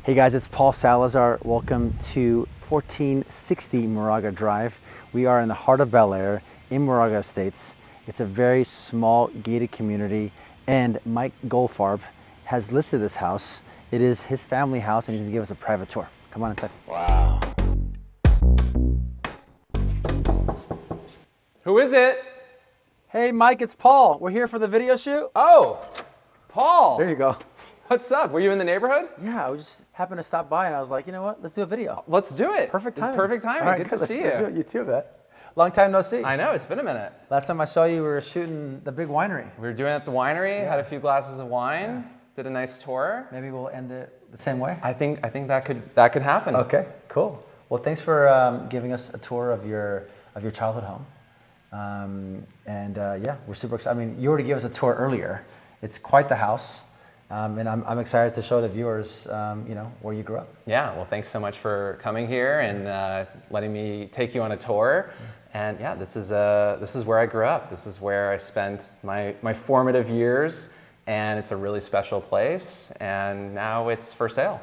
Hey guys, it's Paul Salazar. Welcome to 1460 Moraga Drive. We are in the heart of Bel Air in Moraga Estates. It's a very small gated community, and Mike Goldfarb has listed this house. It is his family house, and he's gonna give us a private tour. Come on inside. Wow. Who is it? Hey Mike, it's Paul. We're here for the video shoot. Oh, Paul. There you go. What's up? Were you in the neighborhood? Yeah, I just happened to stop by and I was like, you know what? Let's do a video. Let's do it. Perfect timing. It's perfect timing. All right, good to see you. Let's do it. You too, man. Long time no see. I know, it's been a minute. Last time I saw you, we were shooting the big winery. We were doing it at the winery, had a few glasses of wine, did a nice tour. Maybe we'll end it the same way. I think that could happen. Okay, cool. Well, thanks for giving us a tour of your childhood home. Yeah, we're super excited. I mean, you already gave us a tour earlier. It's quite the house. And I'm excited to show the viewers, where you grew up. Yeah, well, thanks so much for coming here and letting me take you on a tour. And yeah, this is where I grew up. This is where I spent my formative years, and it's a really special place. And now it's for sale.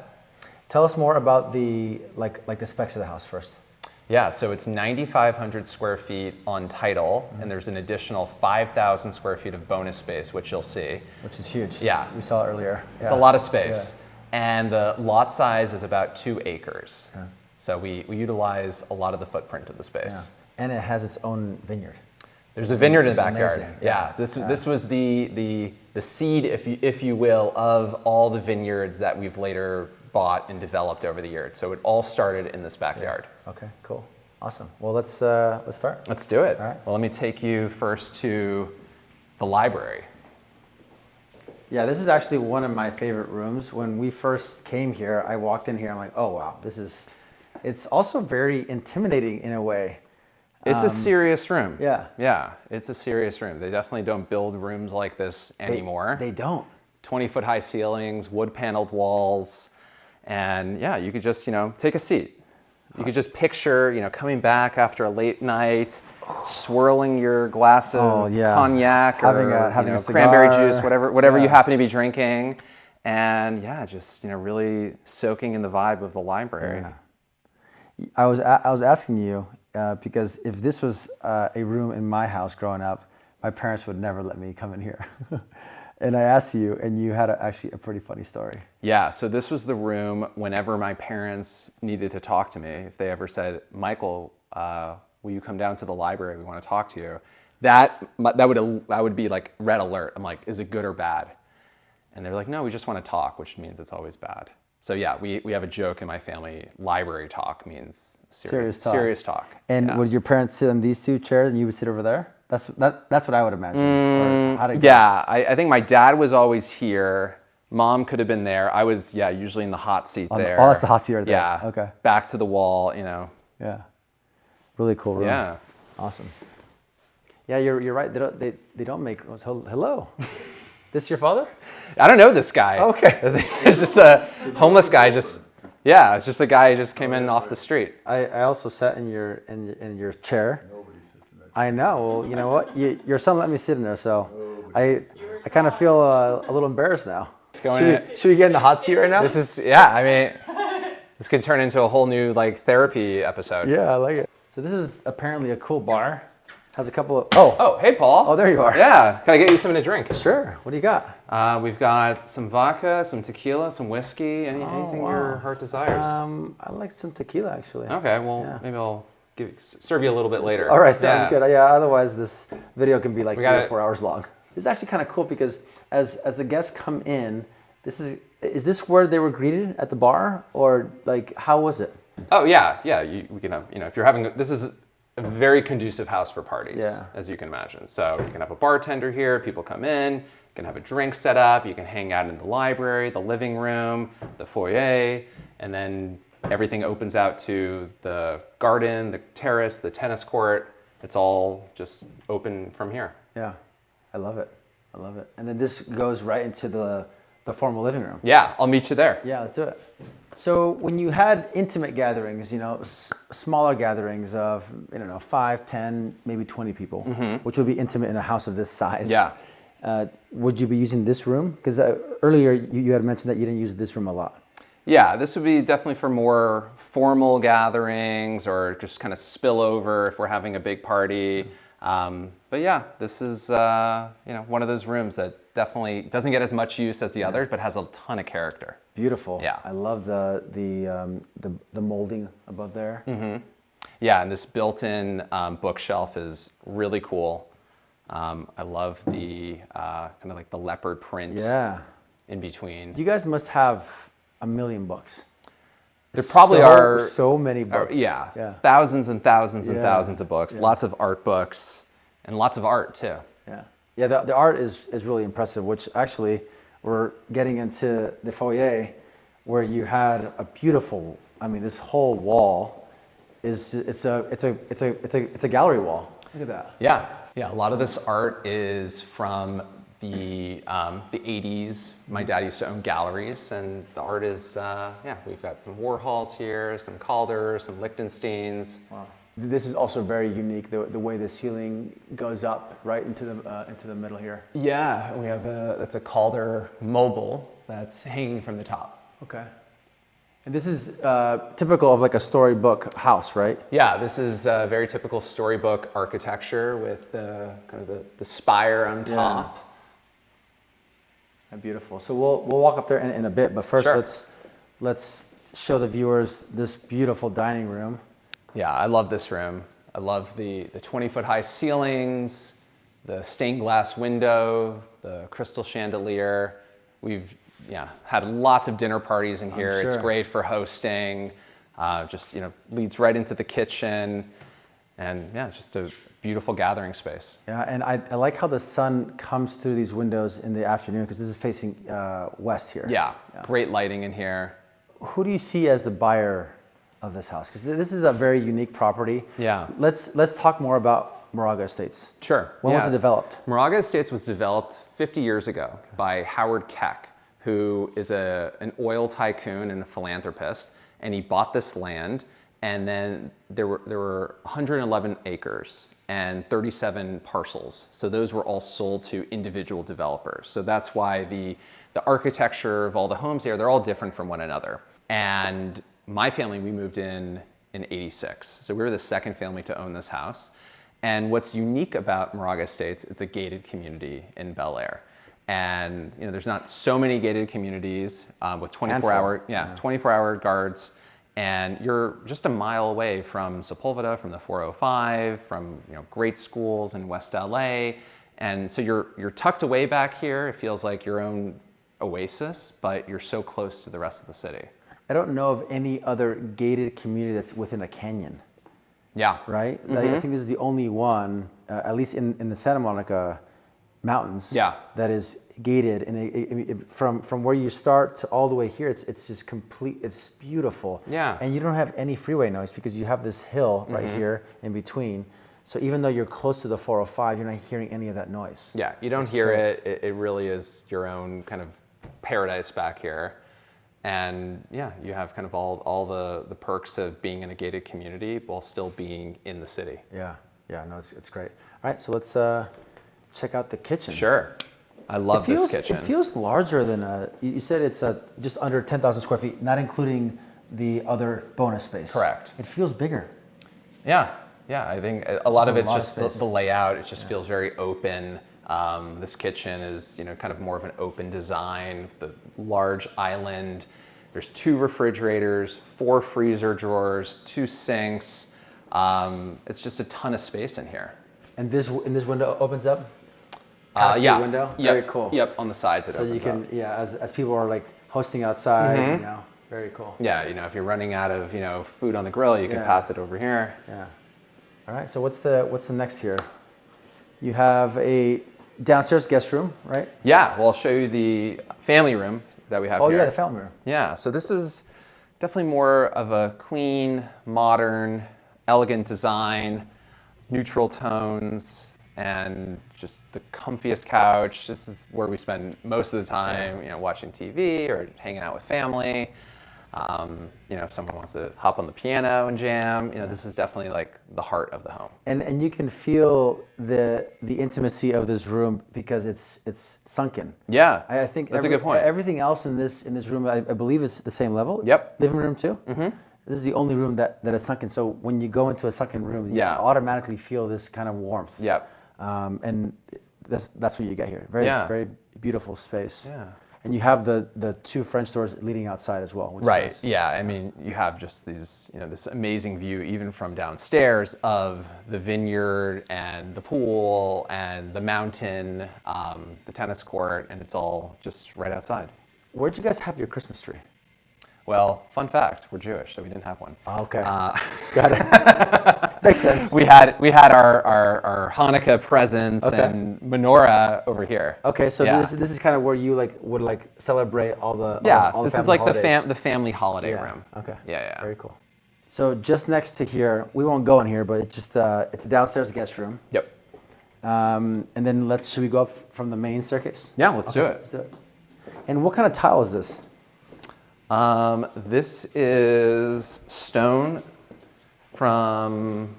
Tell us more about the the specs of the house first. Yeah, so it's 9,500 square feet on title, and there's an additional 5,000 square feet of bonus space, which you'll see. Which is huge. Yeah. We saw it earlier. It's a lot of space. Yeah. And the lot size is about 2 acres. Yeah. So we utilize a lot of the footprint of the space. Yeah. And it has its own vineyard. There's a vineyard in the backyard. Amazing. Yeah. This was the seed, if you will, of all the vineyards that we've later bought and developed over the years. So it all started in this backyard. Yeah. Okay, cool. Awesome. Well, let's start. Let's do it. All right. Well, let me take you first to the library. Yeah, this is actually one of my favorite rooms. When we first came here, I walked in here, I'm like, oh wow, it's also very intimidating in a way. It's a serious room. Yeah. Yeah, it's a serious room. They definitely don't build rooms like this anymore. They don't. 20-foot high ceilings, wood paneled walls. And yeah, you could just, take a seat. You could just picture, coming back after a late night, swirling your glass of cognac or having a cranberry juice, whatever Yeah. you happen to be drinking. And yeah, just, really soaking in the vibe of the library. Yeah. I was asking you, because if this was a room in my house growing up, my parents would never let me come in here. And I asked you, and you had actually a pretty funny story. Yeah, so this was the room whenever my parents needed to talk to me. If they ever said, Michael, will you come down to the library? We want to talk to you. That would be like red alert. I'm like, is it good or bad? And they're like, no, we just want to talk, which means it's always bad. So yeah, we have a joke in my family, library talk means serious talk. And would your parents sit on these two chairs and you would sit over there? That's what I would imagine. I think my dad was always here. Mom could have been there. I was, usually in the hot seat there. Oh, that's the hot seat right there. Yeah. Okay. Back to the wall, Yeah. Really cool room. Yeah. Awesome. Yeah, you're right. They don't make rooms. Hello. This your father? I don't know this guy. Okay. It's just a homeless guy. It's just a guy who just came in off the street. I also sat in your chair. Nobody sits in that chair. I know. Well, you know what? Your son let me sit in there, so I kind of feel a little embarrassed now. Should we get in the hot seat right now? This could turn into a whole new therapy episode. Yeah, I like it. So this is apparently a cool bar. Has a couple of Oh, hey Paul. Oh, there you are. Yeah. Can I get you something to drink? Sure. What do you got? We've got some vodka, some tequila, some whiskey, anything your heart desires. I like some tequila actually. Okay, well maybe I'll serve you a little bit later. All right, sounds good. Yeah, otherwise this video can be like 3 or 4 hours long. It's actually kind of cool because as the guests come in, is this where they were greeted at the bar, or how was it? Oh yeah. We can have if you're having this is a very conducive house for parties, as you can imagine. So you can have a bartender here, people come in, you can have a drink set up, you can hang out in the library, the living room, the foyer, and then everything opens out to the garden, the terrace, the tennis court. It's all just open from here. Yeah, I love it. And then this goes right into the formal living room. Yeah, I'll meet you there. Yeah, let's do it. So when you had intimate gatherings, smaller gatherings of 5, 10, maybe 20 people, which would be intimate in a house of this size. Yeah. Would you be using this room? Because earlier you had mentioned that you didn't use this room a lot. Yeah, this would be definitely for more formal gatherings or just kind of spill over if we're having a big party. But yeah, this is one of those rooms that definitely doesn't get as much use as the others, but has a ton of character. Beautiful. Yeah, I love the molding above there. Mm-hmm. Yeah, and this built-in bookshelf is really cool. I love the kind of like the leopard print. Yeah. In between. You guys must have a million books. There probably are so many books. Yeah, thousands and thousands and thousands of books. Yeah. Lots of art books and lots of art too. Yeah. The art is really impressive. Which actually, we're getting into the foyer, where you had a beautiful. I mean, this whole wall it's a gallery wall. Look at that. Yeah. A lot of this art is from the 80s. My dad used to own galleries, and the art is, we've got some Warhols here, some Calders, some Lichtensteins. Wow. This is also very unique, the way the ceiling goes up right into the middle here. Yeah, we have that's a Calder mobile that's hanging from the top. Okay. And this is typical of like a storybook house, right? Yeah, this is very typical storybook architecture with the kind of the spire on top. Beautiful. So we'll walk up there in a bit, but first Sure. let's show the viewers this beautiful dining room. Yeah, I love this room. I love the 20-foot high ceilings, the stained glass window, the crystal chandelier. We've had lots of dinner parties in here. I'm sure. It's great for hosting. Leads right into the kitchen, and it's just a beautiful gathering space. Yeah, and I like how the sun comes through these windows in the afternoon, because this is facing west here. Yeah, great lighting in here. Who do you see as the buyer of this house? Because this is a very unique property. Yeah. Let's talk more about Moraga Estates. Sure. When was it developed? Moraga Estates was developed 50 years ago by Howard Keck, who is an oil tycoon and a philanthropist, and he bought this land, and then there were 111 acres and 37 parcels. So those were all sold to individual developers. So that's why the architecture of all the homes here, they're all different from one another. And my family, we moved in '86. So we were the second family to own this house. And what's unique about Moraga Estates, it's a gated community in Bel Air. And there's not so many gated communities with 24-hour guards. And you're just a mile away from Sepulveda, from the 405, from great schools in West LA. And so you're tucked away back here. It feels like your own oasis, but you're so close to the rest of the city. I don't know of any other gated community that's within a canyon. Yeah. Right? Mm-hmm. I think this is the only one, at least in the Santa Monica mountains, that is gated. And from where you start to all the way here, it's just complete. It's beautiful. Yeah. And you don't have any freeway noise because you have this hill right here in between. So even though you're close to the 405, you're not hearing any of that noise. Yeah, you don't hear it. It really is your own kind of paradise back here. And you have kind of all the perks of being in a gated community while still being in the city. Yeah, no, it's great. All right, so let's check out the kitchen. Sure. I love this kitchen. It feels larger than you said it's just under 10,000 square feet, not including the other bonus space. Correct. It feels bigger. Yeah, I think a lot of it's just the layout. It just feels very open. This kitchen is, kind of more of an open design, the large island. There's 2 refrigerators, 4 freezer drawers, 2 sinks. It's just a ton of space in here. And this window opens up? Past the window? Yep. Very cool. Yep, on the sides it opens up. So you can, as people are like hosting outside, very cool. Yeah, if you're running out of, food on the grill, you can pass it over here. Yeah. All right, so what's the next here? You have a downstairs guest room, right? Yeah, well, I'll show you the family room that we have here. Oh, yeah, the family room. Yeah, so this is definitely more of a clean, modern, elegant design, neutral tones, and just the comfiest couch. This is where we spend most of the time, watching TV or hanging out with family. If someone wants to hop on the piano and jam, this is definitely like the heart of the home. And you can feel the intimacy of this room because it's sunken. Yeah, I think that's a good point. Everything else in this room, I believe, is the same level. Yep. Living room too. Mm-hmm. This is the only room that is sunken. So when you go into a sunken room, you automatically feel this kind of warmth. Yep. And that's what you get here. Very beautiful space. Yeah. And you have the two French doors leading outside as well. Which right. Is nice. Yeah. I mean, you have just these, this amazing view, even from downstairs, of the vineyard and the pool and the mountain, the tennis court, and it's all just right outside. Where'd you guys have your Christmas tree? Well, fun fact, we're Jewish, so we didn't have one. Okay. Got it. Makes sense. We had our Hanukkah presents and menorah over here. Okay, so this is kind of where you would celebrate all the this is family like holidays. the family holiday room. Okay. Yeah. Very cool. So just next to here, we won't go in here, but it's just it's a downstairs guest room. Yep. And then should we go up from the main staircase? Yeah, let's do it. Let's do it. And what kind of tile is this? This is stone from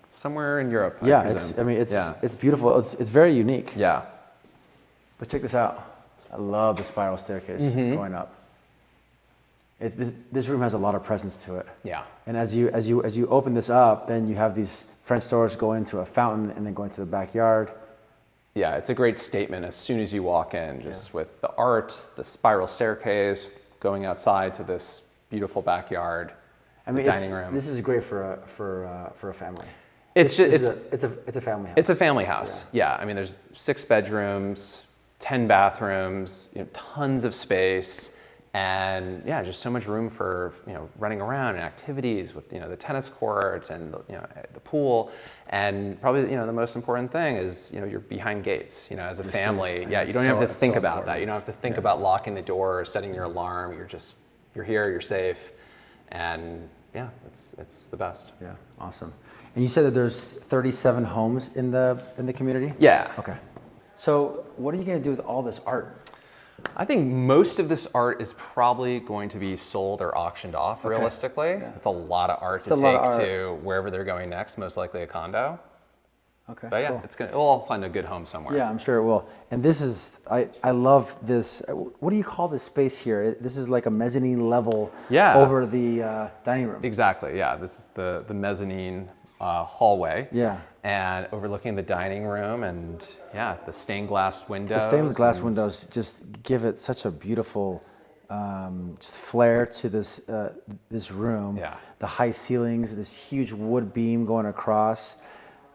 somewhere in Europe. Yeah, it's beautiful. It's very unique. Yeah. But check this out. I love the spiral staircase going up. This room has a lot of presence to it. Yeah. And as you open this up, then you have these French doors go into a fountain and then go into the backyard. Yeah, it's a great statement as soon as you walk in, just with the art, the spiral staircase, going outside to this beautiful backyard, dining room. This is great for a family. It's a family house. It's a family house. Yeah. I mean, there's 6 bedrooms, 10 bathrooms, tons of space, and just so much room for running around and activities with the tennis courts and the pool, and probably the most important thing is you're behind gates. As a family, you don't have to think about that. You don't have to think about locking the door or setting your alarm. You're here, you're safe, and it's the best. Yeah, awesome. And you said that there's 37 homes in the community? Yeah. Okay. So what are you going to do with all this art? I think most of this art is probably going to be sold or auctioned off, realistically. Yeah. It's a lot of art to take to wherever they're going next, most likely a condo. Okay. But cool. It'll all find a good home somewhere. Yeah, I'm sure it will. And this is, I love this. What do you call this space here? This is like a mezzanine level over the dining room. Exactly, yeah. This is the mezzanine hallway. Yeah. And overlooking the dining room and the stained glass windows. The stained glass windows just give it such a beautiful just flair to this room. Yeah. The high ceilings, this huge wood beam going across.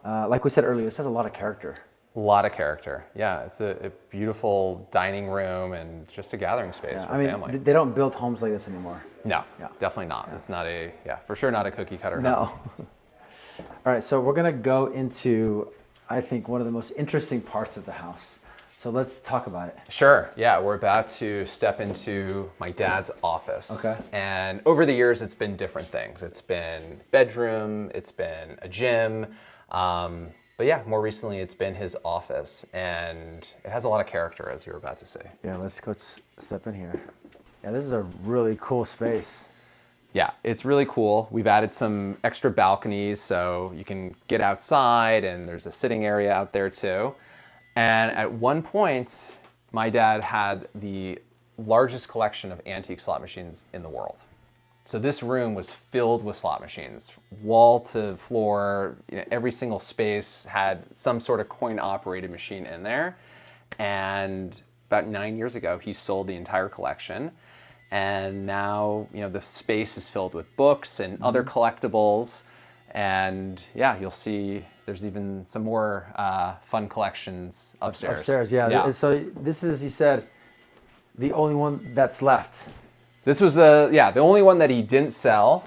Like we said earlier, this has a lot of character. A lot of character. Yeah, it's a beautiful dining room and just a gathering space for family. They don't build homes like this anymore. No, definitely not. Yeah. It's not for sure not a cookie cutter home. No. All right, so we're gonna go into, I think, one of the most interesting parts of the house. So let's talk about it. Sure, yeah, we're about to step into my dad's office. Okay. And over the years, it's been different things. It's been bedroom, it's been a gym, but more recently it's been his office, and it has a lot of character, as you were about to say. Yeah, let's go step in here. Yeah, this is a really cool space. Yeah, it's really cool. We've added some extra balconies so you can get outside, and there's a sitting area out there too. And at one point, my dad had the largest collection of antique slot machines in the world. So this room was filled with slot machines, wall to floor. Every single space had some sort of coin-operated machine in there. And about 9 years ago, he sold the entire collection. And now, the space is filled with books and other collectibles. And you'll see there's even some more fun collections upstairs. Upstairs, yeah. So this is, you said, the only one that's left. This was the only one that he didn't sell.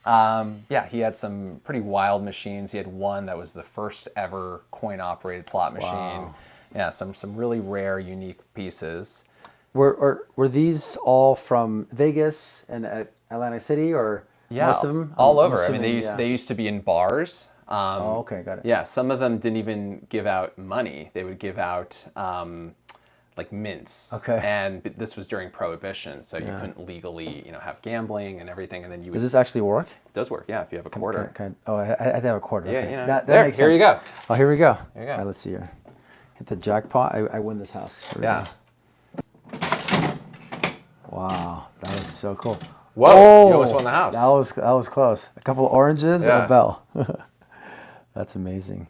He had some pretty wild machines. He had one that was the first ever coin-operated slot machine. Wow. Yeah, some really rare, unique pieces. Were these all from Vegas and Atlantic City, or most of them? All over. I mean, they used to be in bars. Okay, got it. Yeah, some of them didn't even give out money. They would give out like mints. Okay. And this was during Prohibition, so you couldn't legally, have gambling and everything. And then you would, Does this actually work? it does work, yeah, if you have a quarter. I have a quarter. Yeah, okay. you know. That There, makes here sense. you go. Oh, here we go. There you go. All right, let's see here. Hit the jackpot. I win this house. Here we Yeah. go. Wow, that is so cool. Whoa, you almost won the house. That was close. A couple of oranges and a bell. That's amazing.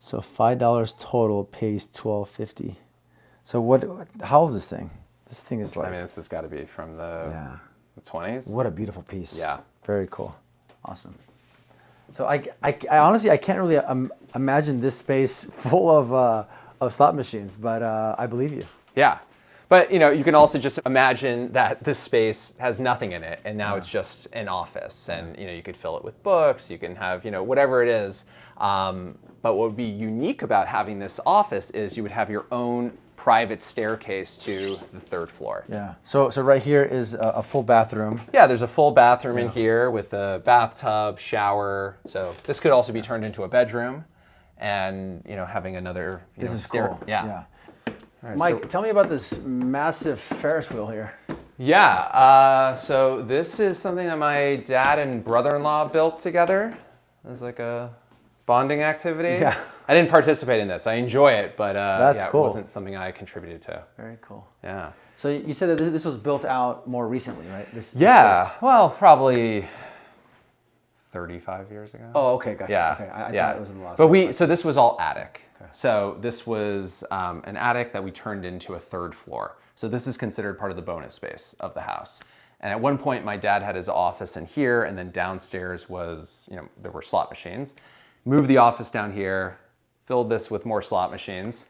So $5 total pays $12.50. So how old is this thing? This thing is like, I mean, this has got to be from the 20s. what a beautiful piece. Yeah. Very cool. Awesome. So I honestly, I can't really imagine this space full of slot machines, but I believe you. Yeah. But, you can also just imagine that this space has nothing in it, and now it's just an office. And, you could fill it with books, you can have, whatever it is. But what would be unique about having this office is you would have your own private staircase to the 3rd floor. Yeah. So right here is a full bathroom. Yeah, there's a full bathroom in here with a bathtub, shower. So this could also be turned into a bedroom, and, having another This is stair. cool. Yeah. Right, Mike, tell me about this massive Ferris wheel here. Yeah, so this is something that my dad and brother-in-law built together. It was like a bonding activity. Yeah. I didn't participate in this. I enjoy it, but cool. It wasn't something I contributed to. Very cool. Yeah. So you said that this was built out more recently, right? This Yeah, space. well, probably 35 years ago. Oh, okay, gotcha. Yeah. Okay, I yeah. thought it was in the last. But so this was all attic. Okay. So this was an attic that we turned into a 3rd floor. So this is considered part of the bonus space of the house. And at one point, my dad had his office in here, and then downstairs was, there were slot machines. Moved the office down here, filled this with more slot machines.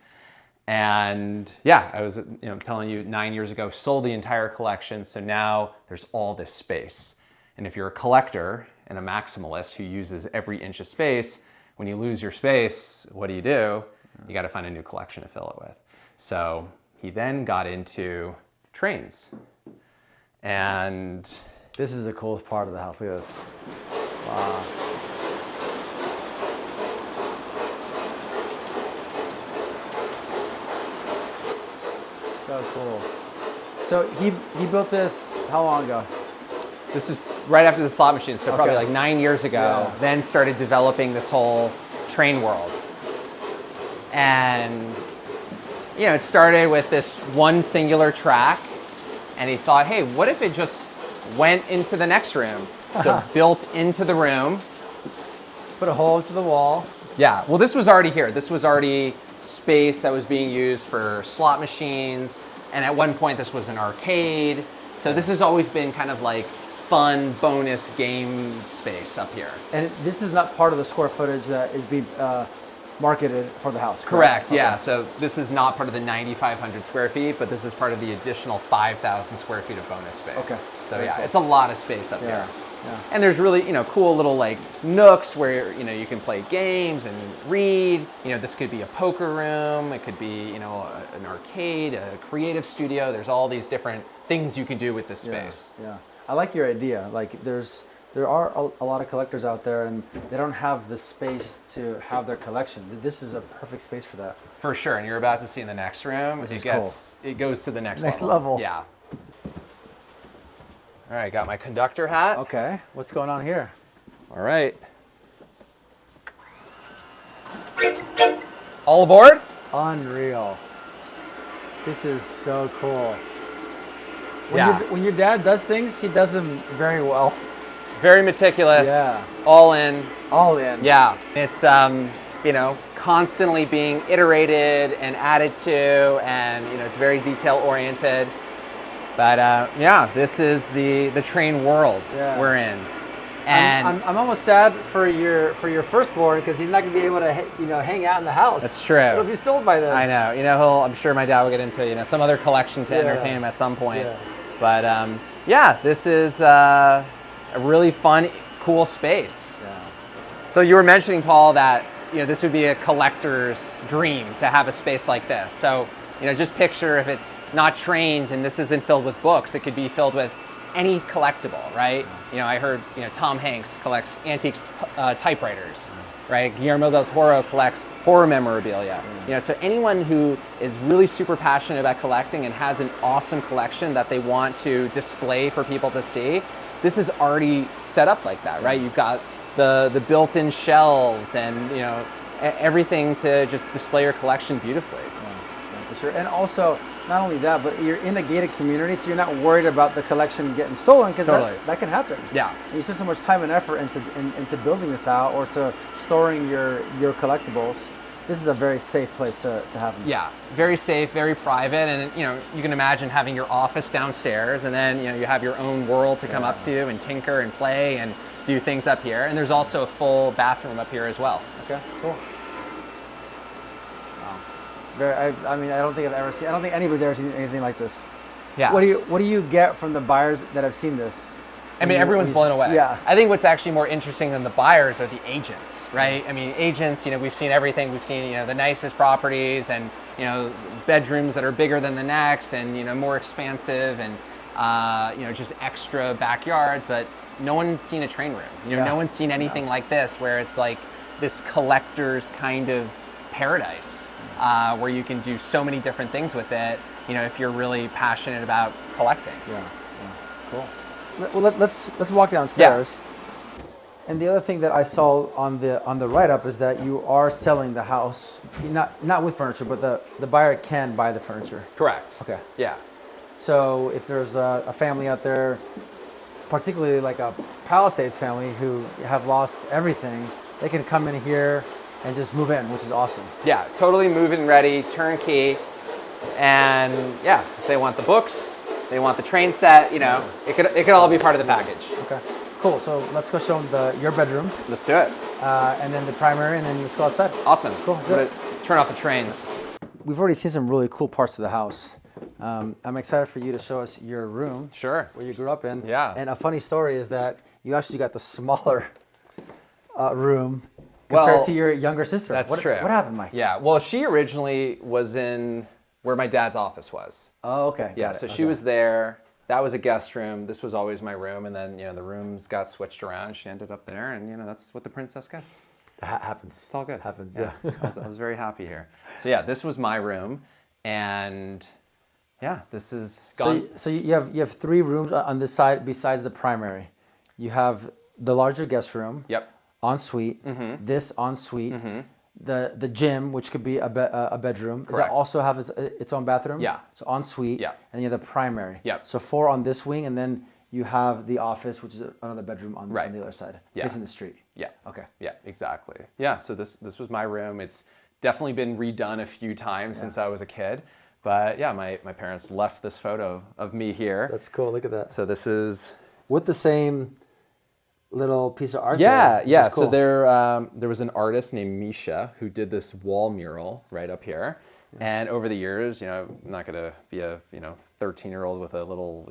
And yeah, I was telling you 9 years ago, sold the entire collection. So now there's all this space. And if you're a collector and a maximalist who uses every inch of space, when you lose your space, what do? You got to find a new collection to fill it with. So he then got into trains. And this is the coolest part of the house. Look at this. Wow. So cool. So he built this how long ago? This is right after the slot machine, so probably Okay. like 9 years ago. Yeah. Then started developing this whole train world. And, it started with this one singular track. And he thought, hey, what if it just went into the next room? So built into the room. Put a hole into the wall. Yeah, well, this was already here. This was already space that was being used for slot machines. And at one point, this was an arcade. So this has always been kind of like fun bonus game space up here. And this is not part of the square footage that is being marketed for the house, Correct, yeah. Okay. So this is not part of the 9,500 square feet, but this is part of the additional 5,000 square feet of bonus space. Okay. So Very yeah, cool. it's a lot of space up here. Yeah. And there's really, cool little like nooks where, you can play games and read. This could be a poker room. It could be, an arcade, a creative studio. There's all these different things you can do with this space. Yeah. I like your idea. Like there are a lot of collectors out there and they don't have the space to have their collection. This is a perfect space for that. For sure. And you're about to see in the next room, it goes to the next level. Yeah. All right, got my conductor hat. Okay, what's going on here? All right. All aboard? Unreal. This is so cool. When your dad does things, he does them very well. Very meticulous. Yeah. All in. All in. Yeah. It's constantly being iterated and added to, and it's very detail oriented. But this is the train world we're in. And I'm almost sad for your firstborn because he's not going to be able to hang out in the house. That's true. It'll be sold by then. I know. I'm sure my dad will get into some other collection to entertain him at some point. Yeah. But this is a really fun, cool space. Yeah. So you were mentioning, Paul, that this would be a collector's dream to have a space like this. So just picture if it's not trains and this isn't filled with books, it could be filled with any collectible, right? You know, I heard, you know, Tom Hanks collects antiques typewriters, right? Guillermo del Toro collects horror memorabilia. You know, so anyone who is really super passionate about collecting and has an awesome collection that they want to display for people to see, this is already set up like that, right? You've got the built-in shelves and, you know, everything to just display your collection beautifully. Yeah, for sure. And also, not only that, but you're in a gated community, so you're not worried about the collection getting stolen, because that can happen. Yeah. And you spend so much time and effort into building this out or to storing your collectibles. This is a very safe place to have them. Yeah, very safe, very private, and you know, you can imagine having your office downstairs, and then, you know, you have your own world to come up to and tinker and play and do things up here. And there's also a full bathroom up here as well. Okay, cool. I mean, I don't think anybody's ever seen anything like this. Yeah. What do you get from the buyers that have seen this? I mean, everyone's blown away. Yeah. I think what's actually more interesting than the buyers are the agents, right? I mean, agents, you know, we've seen everything. We've seen, you know, the nicest properties and, you know, bedrooms that are bigger than the next and, you know, more expansive and, you know, just extra backyards, but no one's seen a train room. You know, no one's seen anything like this, where it's like this collector's kind of paradise, where you can do so many different things with it, you know, if you're really passionate about collecting. Yeah, cool. Well, let's walk downstairs. Yeah. And the other thing that I saw on the write-up is that you are selling the house, not with furniture, but the buyer can buy the furniture. Correct. Okay. Yeah. So if there's a family out there, particularly like a Palisades family who have lost everything, they can come in here and just move in, which is awesome. Yeah, totally move-in ready, turnkey, and yeah, if they want the books, they want the train set, you know, it could all be part of the package. Okay, cool. So let's go show them your bedroom. Let's do it. And then the primary, and then let's go outside. Awesome. Cool. I'm gonna turn off the trains. We've already seen some really cool parts of the house. I'm excited for you to show us your room. Sure. Where you grew up in. Yeah. And a funny story is that you actually got the smaller room compared to your younger sister. That's true. What happened, Mike? Yeah. Well, she originally was in where my dad's office was. Oh, okay. Yeah. So she was there. That was a guest room. This was always my room, and then, you know, the rooms got switched around. She ended up there, and, you know, that's what the princess gets. Happens. It's all good. Happens. Yeah. I was very happy here. So yeah, this was my room, and yeah, this is gone. So you have 3 rooms on this side besides the primary. You have the larger guest room. Yep. Ensuite. Mm-hmm. This ensuite. Mm-hmm. The gym, which could be a bedroom. Does Correct. that also have its own bathroom? Yeah. So ensuite. Yeah. And you have the primary. Yeah. So 4 on this wing, and then you have the office, which is another bedroom on the other side, facing the street. Yeah. Okay. Yeah, exactly. Yeah, so this was my room. It's definitely been redone a few times since I was a kid. But yeah, my parents left this photo of me here. That's cool. Look at that. So this is with the same little piece of art. Yeah, there, cool. So there was an artist named Misha who did this wall mural right up here. And over the years, you know, I'm not gonna be a 13-year-old with a little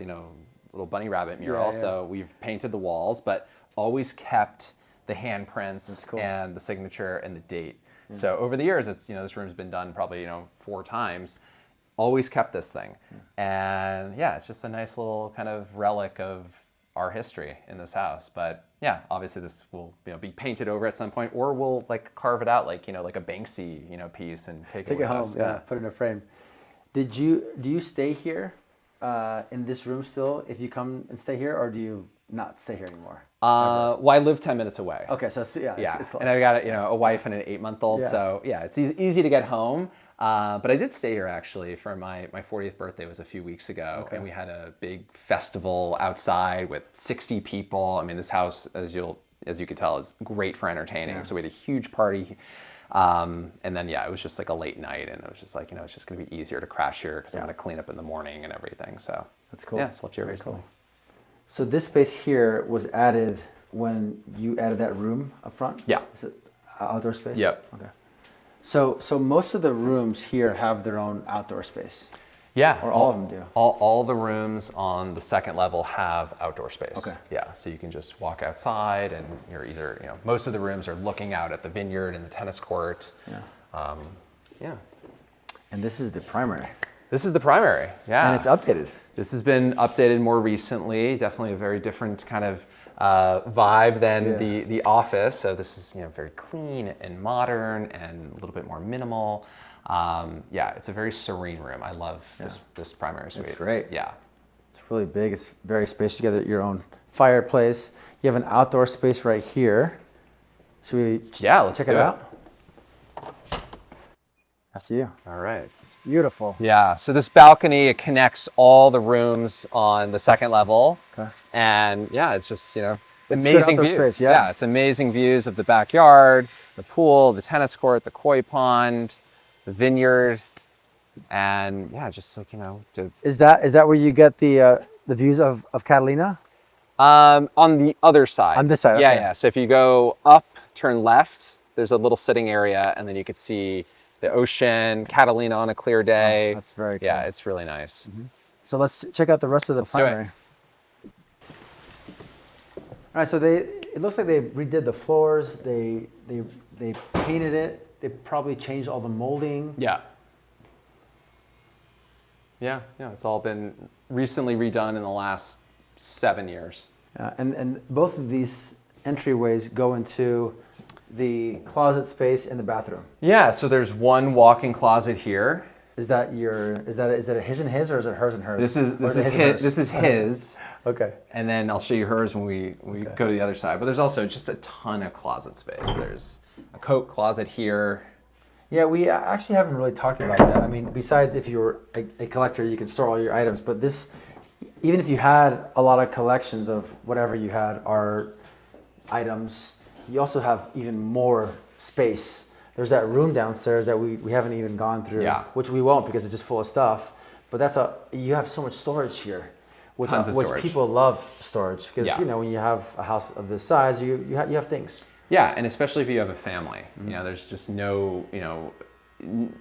bunny rabbit mural. So we've painted the walls, but always kept the handprints and the signature and the date. So over the years, it's, you know, this room's been done probably, you know, 4 times. Always kept this thing. And yeah, it's just a nice little kind of relic of our history in this house. But yeah, obviously this will, you know, be painted over at some point, or we'll like carve it out like, you know, like a Banksy, you know, piece and take it home. Yeah, put it in a frame. Do you stay here in this room still if you come and stay here, or do you not stay here anymore? Well, I live 10 minutes away. Okay, so it's close. And I've got a wife and an 8-month-old, so yeah, it's easy to get home. But I did stay here actually for my 40th birthday was a few weeks ago, and we had a big festival outside with 60 people. I mean, this house, as you could tell, is great for entertaining. Yeah. So we had a huge party, and then it was just like a late night, and it was just like, you know, it's just going to be easier to crash here because I'm going to clean up in the morning and everything. So that's cool. Yeah, slept here recently. Cool. So this space here was added when you added that room up front? Yeah. Is it outdoor space? Yep. Okay. So most of the rooms here have their own outdoor space? Yeah. Or all of them do? All the rooms on the second level have outdoor space. Okay. Yeah, so you can just walk outside, and you're either, you know, most of the rooms are looking out at the vineyard and the tennis court. Yeah. Yeah. And this is the primary. This is the primary, yeah. And it's updated. This has been updated more recently. Definitely a very different kind of vibe than the office. So this is very clean and modern and a little bit more minimal. Yeah, it's a very serene room. I love this primary suite. It's great. Yeah. It's really big. It's very spacious. You got your own fireplace. You have an outdoor space right here. Should we let's check do it out? After you. All right. It's beautiful. Yeah, so this balcony, it connects all the rooms on the second level. Okay. And yeah, it's just, It's amazing good outdoor views. space, yeah. It's amazing views of the backyard, the pool, the tennis court, the koi pond, the vineyard, and yeah, just like, to... Is that where you get the views of Catalina? On the other side. On this side, Yeah, okay. yeah. So if you go up, turn left, there's a little sitting area, and then you could see the ocean, Catalina on a clear day. Oh, that's very cool. Yeah, it's really nice. Mm-hmm. So let's check out the rest of the primary. All right, so it looks like they redid the floors. They painted it. They probably changed all the molding. Yeah. Yeah, it's all been recently redone in the last 7 years. And both of these entryways go into the closet space in the bathroom. Yeah, so there's one walk-in closet here. Is that a his and his, or is it hers and hers? This is his. Okay. And then I'll show you hers when we go to the other side. But there's also just a ton of closet space. There's a coat closet here. Yeah, we actually haven't really talked about that. I mean, besides if you're a collector, you can store all your items. But this, even if you had a lot of collections of whatever you had, art, items, you also have even more space. There's that room downstairs that we haven't even gone through, which we won't because it's just full of stuff. But you have so much storage here, which people love storage because when you have a house of this size, you have things. Yeah, and especially if you have a family, there's just no,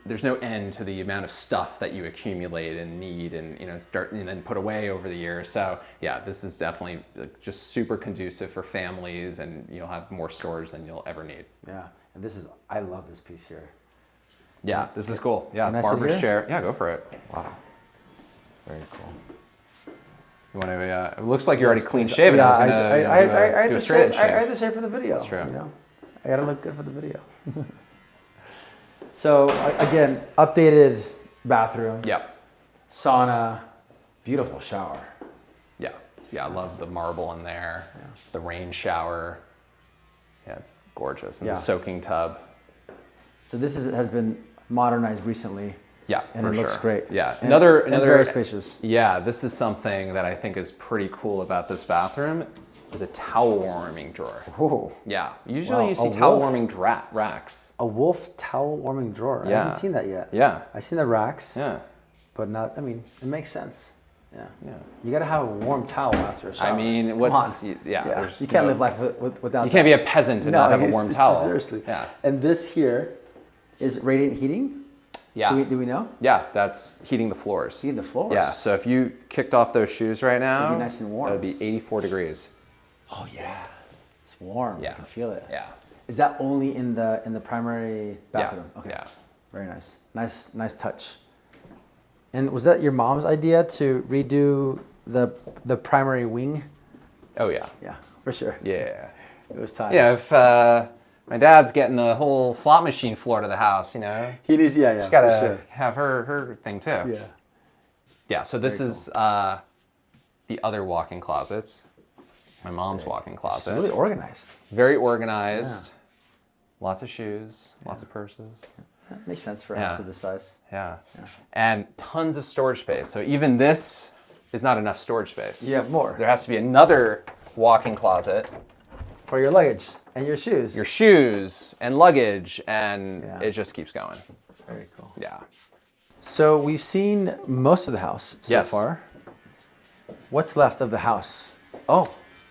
there's no end to the amount of stuff that you accumulate and need and start and then put away over the years. So yeah, this is definitely just super conducive for families, and you'll have more storage than you'll ever need. Yeah, and I love this piece here. Yeah, this is cool. Yeah, Can I sit barber's here? chair. Yeah, go for it. Wow, very cool. You want to? It looks like you're already clean shaven. Yeah, I was gonna do a straight edge shave. I had to shave for the video. That's true. I gotta look good for the video. So again, updated bathroom. Yep. Sauna, beautiful shower. Yeah. I love the marble in there. Yeah. The rain shower. Yeah, it's gorgeous. And the soaking tub. So this has been modernized recently. Yeah, and it looks great. Yeah, and another very spacious. Yeah, this is something that I think is pretty cool about this bathroom. Is a towel warming drawer. Oh. Yeah, usually you see towel warming racks. A wolf towel warming drawer. Yeah. I haven't seen that yet. Yeah. I've seen the racks. Yeah. But not. I mean, it makes sense. Yeah. You got to have a warm towel after a shower. I mean, you can't live life without. You can't be a peasant and not have a warm towel. Seriously. Yeah. And this here is radiant heating. Yeah. Do we know? Yeah, that's heating the floors. Heating the floors. Yeah. So if you kicked off those shoes right now, it'd be nice and warm. It would be 84 degrees. Oh yeah. It's warm. Yeah. I can feel it. Yeah. Is that only in the primary bathroom? Yeah. Okay. Yeah. Very nice. Nice touch. And was that your mom's idea to redo the primary wing? Oh yeah. Yeah, for sure. Yeah. It was time. Yeah, if my dad's getting a whole slot machine floor to the house, He needs, she's got to have her thing too. Yeah. Yeah, so this is the other walk-in closet. My mom's walk-in closet. It's really organized. Very organized. Yeah. Lots of shoes, lots of purses. That makes sense for a house of this size. Yeah. And tons of storage space. So even this is not enough storage space. You have more. There has to be another walk-in closet. For your luggage and your shoes. Your shoes and luggage, and it just keeps going. Very cool. Yeah. So we've seen most of the house so far. What's left of the house? Oh,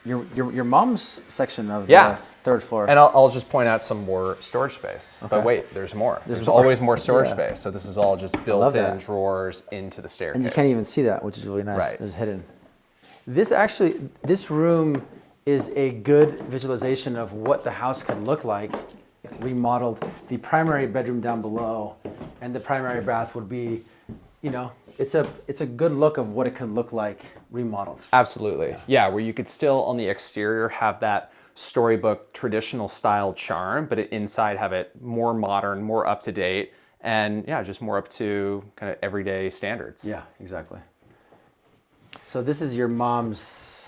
your mom's section of the third floor. And I'll just point out some more storage space. Okay. But wait, there's more. There's always more storage space. So this is all just built-in drawers into the staircase. And you can't even see that, which is really nice. Right. It's hidden. This room is a good visualization of what the house could look like. Remodeled the primary bedroom down below, and the primary bath would be, it's a good look of what it could look like remodeled. Absolutely. Yeah, where you could still on the exterior have that storybook traditional style charm, but inside have it more modern, more up to date, and yeah, just more up to kind of everyday standards. Yeah, exactly. So this is your mom's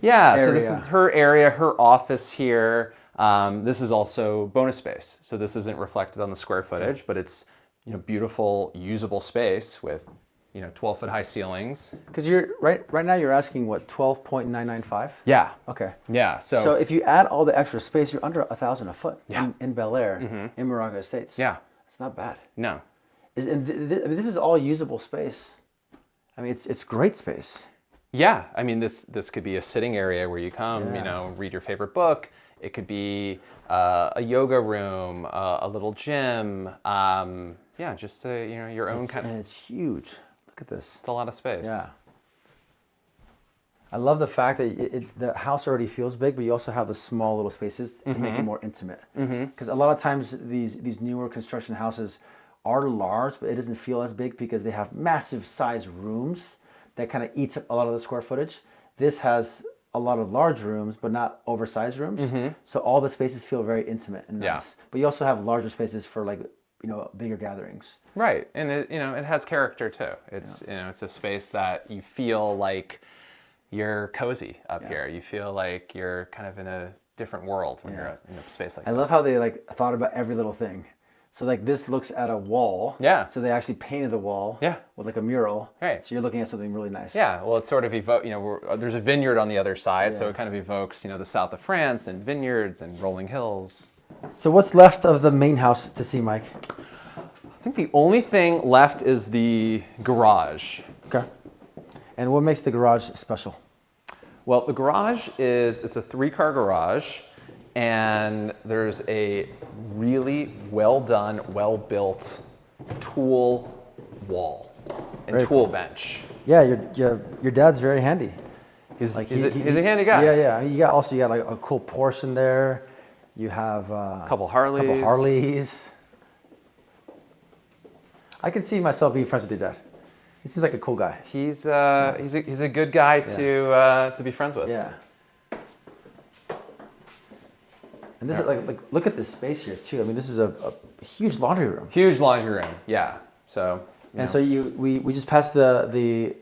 Yeah, area. so this is her area, her office here. This is also bonus space. So this isn't reflected on the square footage, but it's, you know, beautiful, usable space with, you know, 12-foot high ceilings. Because you're right now you're asking what, 12.995? Yeah. Okay. Yeah. So if you add all the extra space, you're under 1,000 a foot Yeah. in Bel Air, in Moraga Estates. Yeah. It's not bad. No. I mean, this is all usable space. I mean, it's great space. Yeah, I mean, this could be a sitting area where you come, you Yeah. know, read your favorite book. It could be a yoga room, a little gym. Yeah, just you know, your own kind of. And it's huge. Look at this. It's a lot of space. Yeah. I love the fact that the house already feels big, but you also have the small little spaces to make it more intimate. Because a lot of times these newer construction houses are large, but it doesn't feel as big because they have massive size rooms that kind of eats up a lot of the square footage. This has a lot of large rooms, but not oversized rooms. So all the spaces feel very intimate and nice. But you also have larger spaces for, like, you know, bigger gatherings. Right, and it, you know, it has character too. It's you know, it's a space that you feel like you're cozy up here. You feel like you're kind of in a different world when you're in a space like this. I love how they like thought about every little thing. So like this looks at a wall. Yeah. So they actually painted the wall. Yeah. With like a mural. Right. So you're looking at something really nice. Yeah, well, it's sort of you know, there's a vineyard on the other side, so it kind of evokes, you know, the south of France and vineyards and rolling hills. So what's left of the main house to see, Mike? I think the only thing left is the garage. Okay. And what makes the garage special? Well, the garage it's a 3-car garage, and there's a really well done, well built tool wall and Very tool bench. Yeah, your dad's very handy. He's Like he's a handy guy. Yeah. You got like a cool Porsche in there. You have a Couple Harleys. Harleys. I can see myself being friends with your dad. He seems like a cool guy. He's a good guy to be friends with. Yeah. And this is like look at this space here too. I mean, this is a huge laundry room. Huge laundry room. Yeah. So. So we just passed the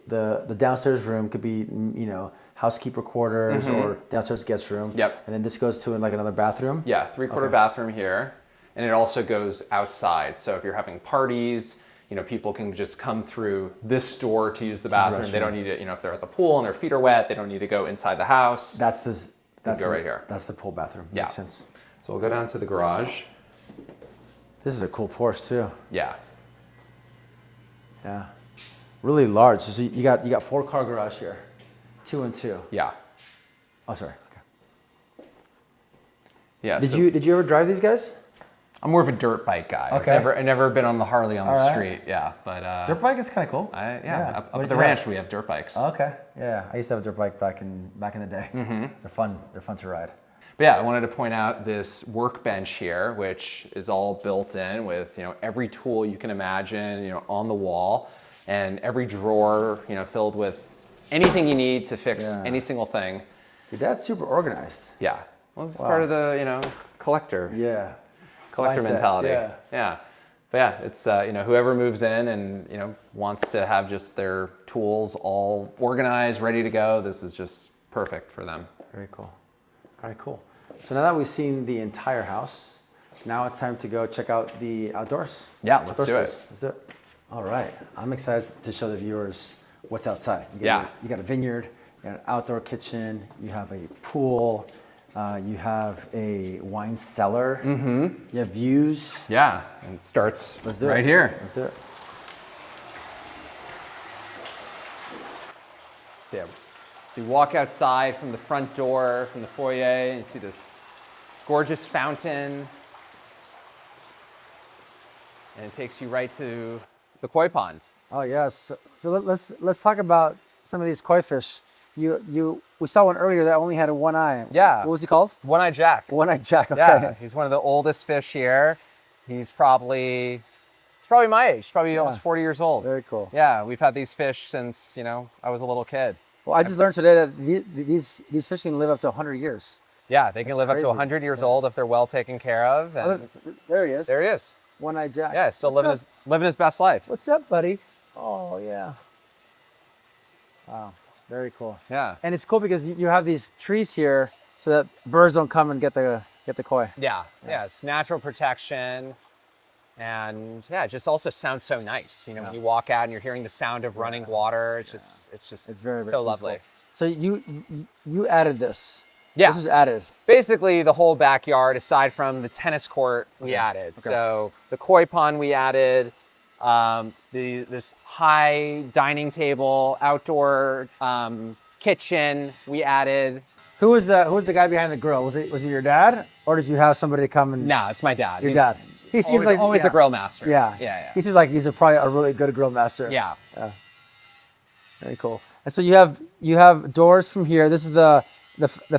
downstairs room, could be, you know, housekeeper quarters or downstairs guest room. Yep. And then this goes to like another bathroom. Yeah, 3/4 bathroom here, and it also goes outside. So if you're having parties, you know, people can just come through this door to use the bathroom. They don't need to, you know, if they're at the pool and their feet are wet, they don't need to go inside the house. That's right here. That's the pool bathroom. Yeah. Makes sense. So we'll go down to the garage. This is a cool Porsche too. Yeah. Yeah. Really large. So you got 4-car garage here. 2 and 2. Yeah. Oh, sorry. Okay. Yeah. Did you ever drive these guys? I'm more of a dirt bike guy. Okay. I've never been on the Harley on the All right. street. Yeah, but Dirt bike is kind of cool. Up What at did the you ranch have? we have dirt bikes. Okay. Yeah, I used to have a dirt bike back in the day. They're fun. They're fun to ride. But yeah, I wanted to point out this workbench here, which is all built in with, you know, every tool you can imagine, you know, on the wall, and every drawer, you know, filled with anything you need to fix any single thing. Your dad's super organized. Yeah. Well, this is part of the, you know, collector Mindset, mentality. yeah. Yeah. But yeah, it's, you know, whoever moves in and, you know, wants to have just their tools all organized, ready to go, this is just perfect for them. Very cool. All right, cool. So now that we've seen the entire house, now it's time to go check out the outdoors. Yeah, let's do it. Let's do it. All right. I'm excited to show the viewers what's outside. You got a vineyard, you got an outdoor kitchen, you have a pool, you have a wine cellar, you have views. Yeah, and it starts Let's do right it. here. Let's do it. So you walk outside from the front door, from the foyer, and you see this gorgeous fountain. And it takes you right to the koi pond. Oh yes. So let's talk about some of these koi fish. We saw one earlier that only had one eye. Yeah. What was he called? One-eyed jack. One-eyed jack. Okay. Yeah, he's one of the oldest fish here. He's probably probably my age, probably almost 40 years old. Very cool. Yeah, we've had these fish since, I was a little kid. Well, I just learned today that these fish can live up to 100 years. Yeah, they can live up to 100 years old if they're well taken care of. And there he is. there he is. One-eyed Jack. Yeah, still living his best life. What's up, buddy? Oh, yeah. Wow, very cool. Yeah. And it's cool because you have these trees here so that birds don't come and get the koi. Yeah, it's natural protection. And yeah, it just also sounds so nice. When you walk out and you're hearing the sound of running water, it's very so lovely. So you added this. Yeah. This was added. Basically, the whole backyard, aside from the tennis court, we added. Okay. So the koi pond we added, this high dining table, outdoor kitchen we added. Who was the guy behind the grill? Was it your dad, or did you have somebody come and? No, it's my dad. Your dad. He seems always the grill master. Yeah. He seems like he's probably a really good grill master. Yeah. Very cool. And so you have doors from here. This is the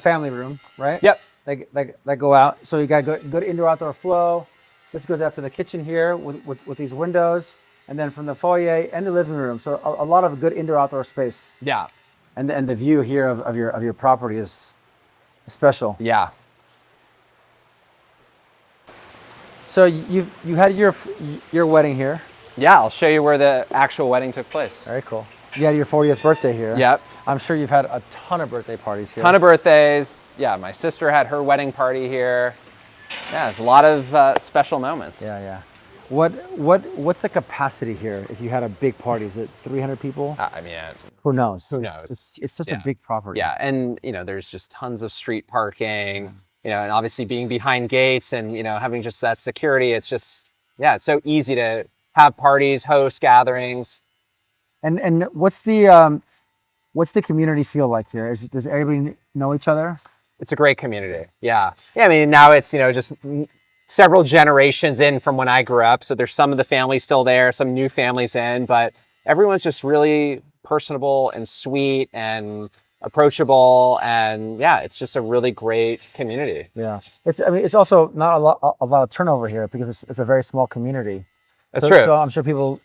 family room, right? Yep. That go out. So you got good indoor-outdoor flow. This goes out to the kitchen here with these windows, and then from the foyer and the living room. So a lot of good indoor-outdoor space. Yeah. And the view here of your property is special. Yeah. So you had your wedding here. Yeah, I'll show you where the actual wedding took place. Very cool. You had your 40th birthday here. Yep. I'm sure you've had a ton of birthday parties here. Ton of birthdays. Yeah, my sister had her wedding party here. Yeah, there's a lot of special moments. Yeah. What's the capacity here if you had a big party? Is it 300 people? Who knows? Who knows? It's such a big property. Yeah, and there's just tons of street parking. And obviously being behind gates and having just that security, it's just it's so easy to have parties, host gatherings. And what's the community feel like here? Does everybody know each other? It's a great community. Yeah. I mean, now it's just several generations in from when I grew up. So there's some of the family still there, some new families in, but everyone's just really personable and sweet and approachable, and it's just a really great community. Yeah, it's also not a lot of turnover here because it's a very small community. That's true. So I'm sure people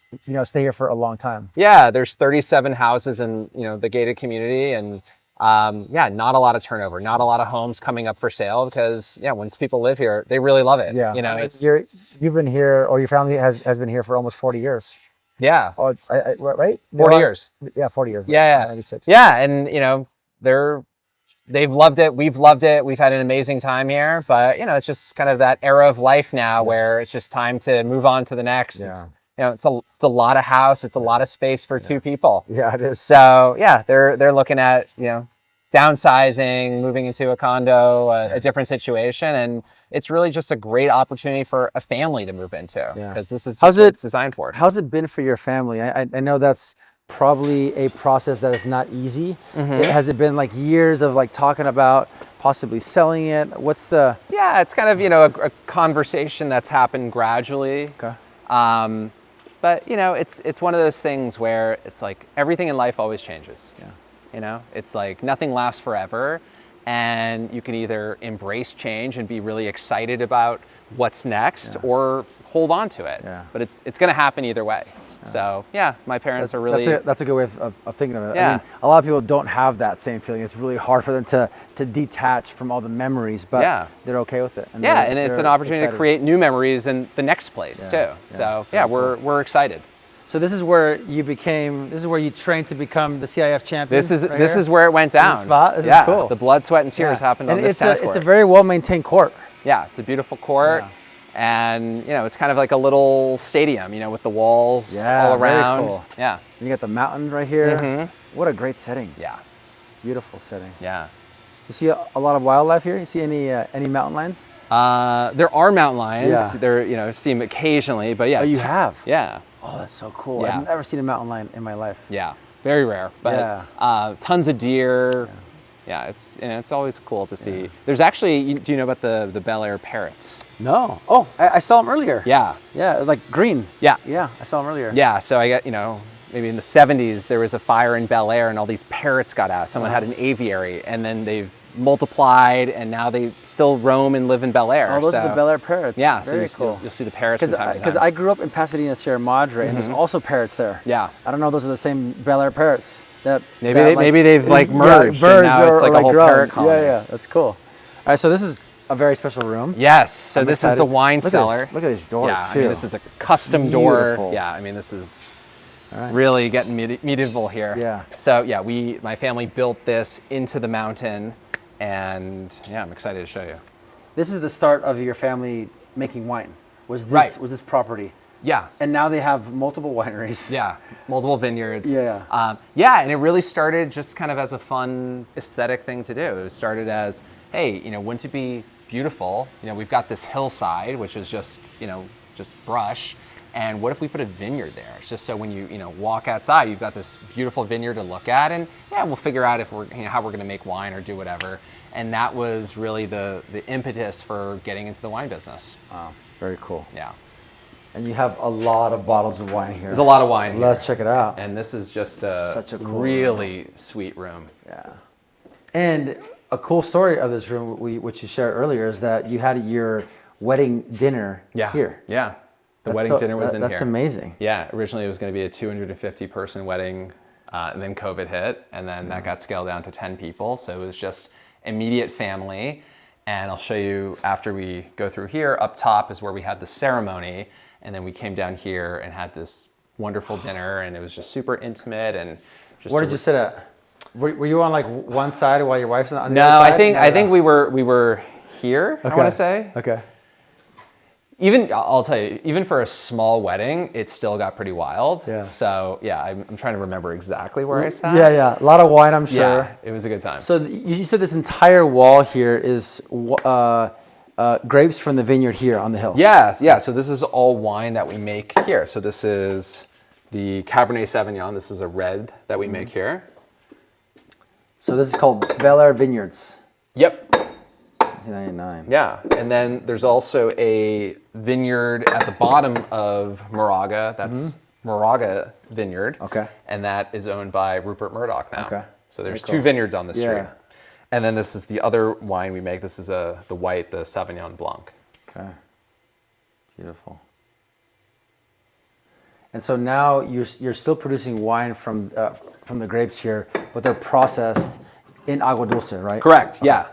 stay here for a long time. Yeah, there's 37 houses in the gated community, and not a lot of turnover, not a lot of homes coming up for sale because once people live here, they really love it. Yeah, you've been here, or your family has been here for almost 40 years. Yeah. Oh, right? 40 years. Yeah, 40 years. Yeah. 96. Yeah, and they've loved it. We've loved it. We've had an amazing time here, but it's just kind of that era of life now where it's just time to move on to the next. Yeah. It's a lot of house. It's a lot of space for two people. Yeah, it is. So they're looking at downsizing, moving into a condo, a different situation, and it's really just a great opportunity for a family to move into because this is just what it's designed for. How's it been for your family? I know that's probably a process that is not easy. Mm-hmm. Has it been like years of talking about possibly selling it? What's the... Yeah, it's kind of, a conversation that's happened gradually. Okay. But, it's one of those things where it's like everything in life always changes. Yeah. It's like nothing lasts forever. And you can either embrace change and be really excited about what's next or hold on to it. Yeah. But it's going to happen either way. Yeah. So, my parents are really... That's a good way of thinking of it. Yeah. I mean, a lot of people don't have that same feeling. It's really hard for them to detach from all the memories, but they're okay with it. And and it's an opportunity to create new memories in the next place, too. Yeah. So, we're excited. So this is where you trained to become the CIF champion. This is where it went down. This spot? This is cool. The blood, sweat, and tears happened on this tennis court. It's a very well-maintained court. Yeah, it's a beautiful court. Yeah. And, it's kind of like a little stadium, with the walls all around. Very cool. Yeah. You got the mountain right here. Mm-hmm. What a great setting. Yeah. Beautiful setting. Yeah. You see a lot of wildlife here? You see any mountain lions? There are mountain lions. Yeah. They're, see them occasionally, but Oh, you have? Yeah. Oh, that's so cool. Yeah. I've never seen a mountain lion in my life. Yeah. Very rare, but tons of deer. Yeah, it's always cool to see. There's actually, do you know about the Bel Air parrots? No. Oh, I saw them earlier. Yeah. Yeah, like green. Yeah. Yeah, I saw them earlier. Yeah, so I got, maybe in the 70s, there was a fire in Bel Air and all these parrots got out. Someone had an aviary and then they've multiplied, and now they still roam and live in Bel Air. Oh, those are the Bel Air parrots. Yeah, very so cool. You'll see the parrots from time to time. Because I grew up in Pasadena, Sierra Madre, and there's also parrots there. Yeah. I don't know if those are the same Bel Air parrots. Maybe they've like merged, yeah, and now it's like a whole parrot colony. Yeah, that's cool. All right, so this is a very special room. Yes, so I'm this excited. is the wine cellar. Look at these doors, yeah, too. I mean, this is a custom door. Beautiful. Yeah, I mean, this is really getting medieval here. Yeah. So yeah, my family built this into the mountain, and yeah, I'm excited to show you. This is the start of your family making wine. Was this property? Yeah. And now they have multiple wineries. Yeah, multiple vineyards. Yeah. Yeah, and it really started just kind of as a fun aesthetic thing to do. It started as, hey, wouldn't it be beautiful? We've got this hillside, which is just, just brush. And what if we put a vineyard there? It's just so when you, walk outside, you've got this beautiful vineyard to look at, and yeah, we'll figure out if we're, how we're going to make wine or do whatever. And that was really the impetus for getting into the wine business. Wow, very cool. Yeah. And you have a lot of bottles of wine here. There's a lot of wine here. Let's check it out. And this is just Such a cool really sweet room. Yeah. And a cool story of this room, which you shared earlier, is that you had your wedding dinner here. Yeah. The wedding dinner was in here. That's amazing. Yeah. Originally, it was going to be a 250-person wedding, and then COVID hit, and then that got scaled down to 10 people. So it was just immediate family. And I'll show you after we go through here. Up top is where we had the ceremony, and then we came down here and had this wonderful dinner, and it was just super intimate and just. Where did you sit at? Were you on like one side while your wife's on the No, other side? I think we were here. Okay. I want to say. Okay. I'll tell you, even for a small wedding, it still got pretty wild. Yeah. So yeah, I'm trying to remember exactly where I sat. Yeah. A lot of wine, I'm sure. Yeah, it was a good time. So you said this entire wall here is grapes from the vineyard here on the hill. Yeah. So this is all wine that we make here. So this is the Cabernet Sauvignon. This is a red that we make here. So this is called Bel Air Vineyards. Yep. 1999. Yeah, and then there's also a vineyard at the bottom of Moraga. That's Moraga Vineyard. Okay. And that is owned by Rupert Murdoch now. Okay. So there's two vineyards on the street. Yeah. And then this is the other wine we make. This is the white, the Sauvignon Blanc. Okay. Beautiful. And so now you're still producing wine from the grapes here, but they're processed in agua dulce, right? Correct. Okay. Yeah.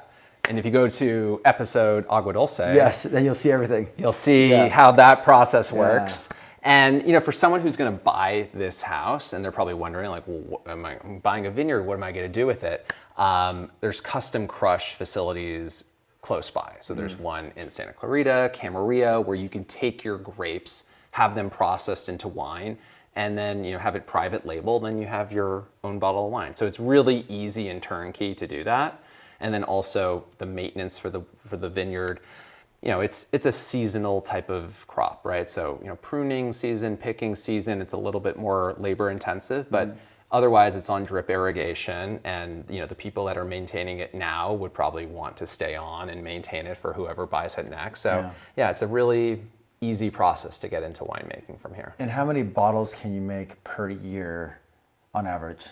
And if you go to episode Agua Dulce, yes, then you'll see everything. You'll see how that process works. Yeah. And for someone who's going to buy this house, and they're probably wondering, like, well, I'm buying a vineyard. What am I going to do with it? There's custom crush facilities close by. So there's one in Santa Clarita, Camarillo, where you can take your grapes, have them processed into wine, and then have it private labeled, and you have your own bottle of wine. So it's really easy and turnkey to do that. And then also the maintenance for the vineyard, it's a seasonal type of crop, right? So pruning season, picking season, it's a little bit more labor intensive, but otherwise it's on drip irrigation, and the people that are maintaining it now would probably want to stay on and maintain it for whoever buys it next. So yeah, it's a really easy process to get into winemaking from here. And how many bottles can you make per year on average?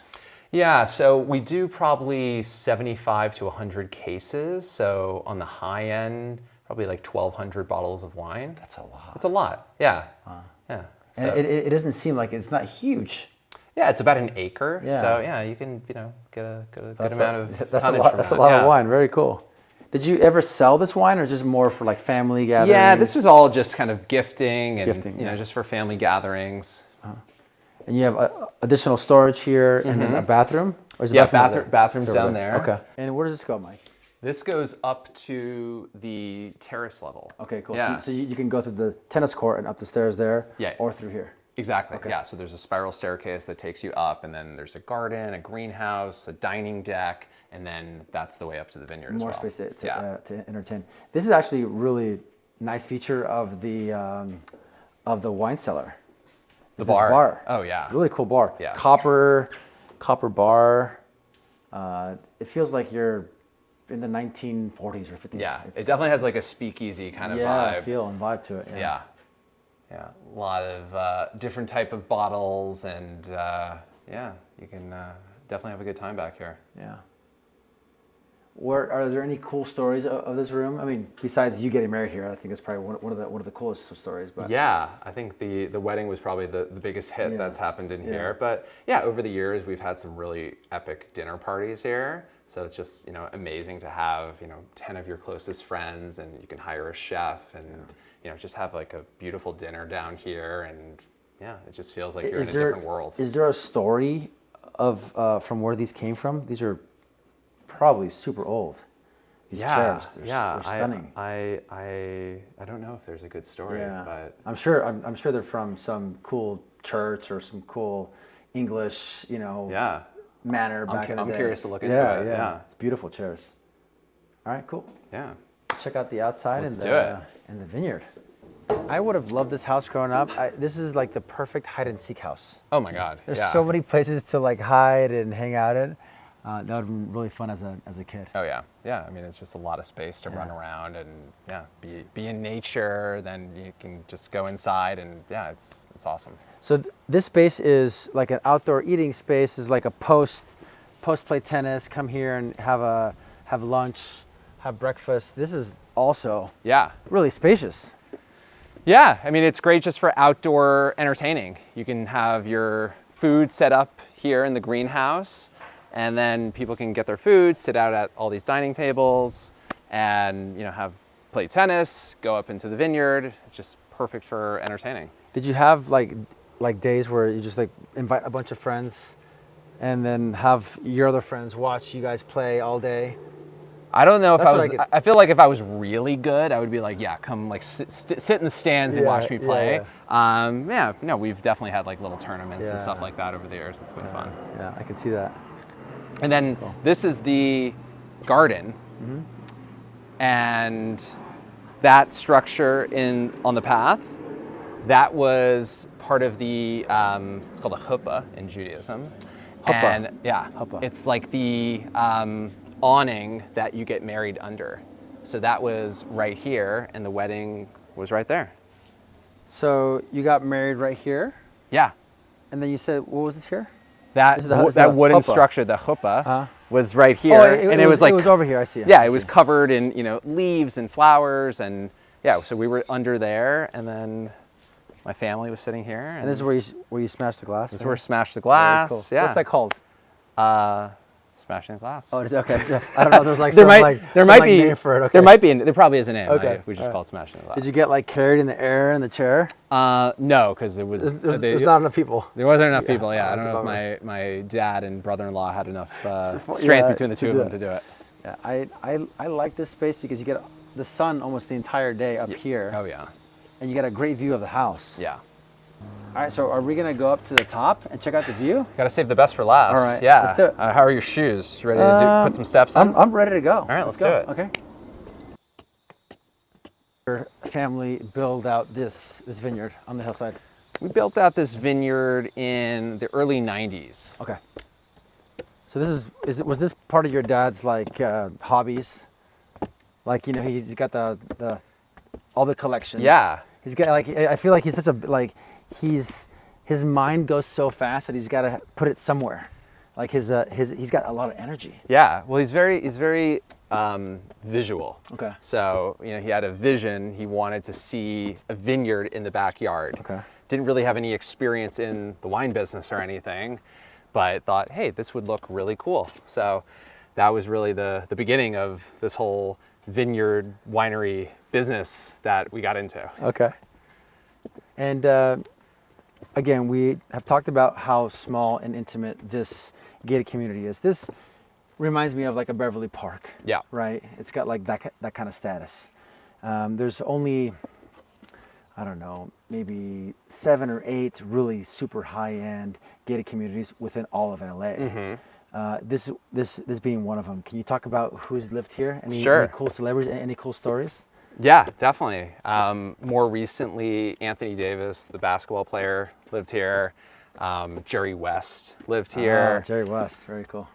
Yeah, so we do probably 75 to 100 cases. So on the high end, probably like 1,200 bottles of wine. That's a lot. That's a lot, yeah. Yeah. So, and it doesn't seem like it's not huge. Yeah, it's about an acre. Yeah. So yeah, you can get a good amount of that's tonnage a lot. from That's that. a lot of wine. Very cool. Did you ever sell this wine, or just more for like family gatherings? Yeah, this was all just kind of gifting and just for family gatherings. And you have additional storage here and then a bathroom? Or is it bathroom's down there. Okay. And where does this go, Mike? This goes up to the terrace level. Okay, cool. Yeah. So you can go through the tennis court and up the stairs there, or through here. Exactly. Okay. Yeah. So there's a spiral staircase that takes you up, and then there's a garden, a greenhouse, a dining deck, and then that's the way up to the vineyard More as well. space to entertain. This is actually a really nice feature of the wine cellar. The bar. Oh yeah. Really cool bar. Yeah. Copper bar. It feels like you're in the 1940s or 50s. Yeah. It definitely has like a speakeasy kind of vibe. Feel and vibe to it. Yeah. Yeah. A lot of different type of bottles, and you can definitely have a good time back here. Yeah. Are there any cool stories of this room? I mean, besides you getting married here, I think it's probably one of the coolest stories. But yeah, I think the wedding was probably the biggest hit that's happened in here. But yeah, over the years we've had some really epic dinner parties here. So it's just amazing to have 10 of your closest friends, and you can hire a chef and just have like a beautiful dinner down here, and yeah, it just feels like you're in a different world. Is there a story of from where these came from? These are probably super old. These chairs, they're stunning. I don't know if there's a good story, but I'm sure they're from some cool church or some cool English, manor back in the day. I'm curious to look into it. Yeah, it's beautiful chairs. All right, cool. Yeah. Check out the outside Let's and the vineyard. I would have loved this house growing up. This is like the perfect hide and seek house. Oh my God. There's so many places to like hide and hang out in. That would have been really fun as a kid. Oh yeah, yeah. I mean, it's just a lot of space to run around and be in nature. Then you can just go inside and it's awesome. So this space is like an outdoor eating space. Is like a post play tennis. Come here and have lunch, have breakfast. This is also really spacious. Yeah, I mean, it's great just for outdoor entertaining. You can have your food set up here in the greenhouse, and then people can get their food, sit out at all these dining tables, and play tennis, go up into the vineyard. It's just perfect for entertaining. Did you have like days where you just like invite a bunch of friends and then have your other friends watch you guys play all day? I don't know if I feel like if I was really good, I would be like, come like sit in the stands and watch me play. No, we've definitely had like little tournaments and stuff like that over the years. It's been fun. Yeah, I can see that. And then this is the garden, and that structure on the path, that was part of the, it's called a chuppah in Judaism. Chuppah. And chuppah. It's like the awning that you get married under. So that was right here, and the wedding was right there. So you got married right here? Yeah. And then you said, what was this here? That wooden chuppah. structure, the chuppah, was right here, and it was over here. I see. It was covered in leaves and flowers, and so we were under there, and then my family was sitting here. And this is where you smashed the glass. This is where we smashed the glass. Cool. Yeah. What's that called? Smashing the glass. Oh, okay. I don't know. There's like there might be name for it. Okay. There might be. There probably is a name. Okay. We just call it smashing the glass. Did you get like carried in the air in the chair? No, because there's not enough people. There wasn't enough people. Yeah, I don't know if my dad and brother-in-law had enough strength between the two of them to do it. Yeah, I like this space because you get the sun almost the entire day up here. Oh yeah. And you get a great view of the house. Yeah. All right, so are we gonna go up to the top and check out the view? Got to save the best for last. All right, yeah. let's do it. How are your shoes? You ready to put some steps in? I'm ready to go. All right, let's do it. Okay. Your family built out this vineyard on the hillside. We built out this vineyard in the early 90s. Okay. So was this part of your dad's like hobbies? Like he's got the all the collections. Yeah. He's got I feel like he's such a his mind goes so fast that he's got to put it somewhere. Like he's got a lot of energy. Yeah. Well, he's very visual. Okay. So he had a vision. He wanted to see a vineyard in the backyard. Okay. Didn't really have any experience in the wine business or anything, but thought, hey, this would look really cool. So that was really the beginning of this whole vineyard winery business that we got into. Okay. And again, we have talked about how small and intimate this gated community is. This reminds me of like a Beverly Park. Yeah. Right? It's got like that kind of status. There's only, I don't know, maybe 7 or 8 really super high-end gated communities within all of LA. Mm-hmm. This being one of them. Can you talk about who's lived here? Any cool celebrities? Any cool stories? Yeah, definitely. More recently, Anthony Davis, the basketball player, lived here. Jerry West lived here. Jerry West, very cool.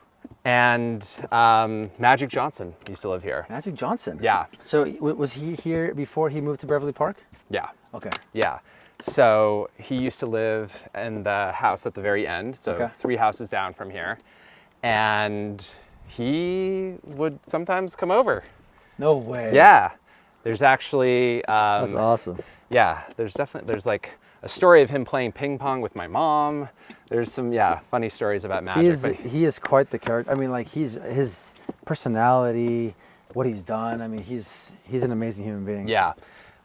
And Magic Johnson used to live here. Magic Johnson? Yeah. So was he here before he moved to Beverly Park? Yeah. Okay. Yeah. So he used to live in the house at the very end, so 3 houses down from here. And he would sometimes come over. No way. Yeah, there's actually. That's awesome. Yeah, there's like a story of him playing ping pong with my mom. There's some funny stories about magic. He is quite the character. I mean, like his personality, what he's done. I mean, he's an amazing human being. Yeah,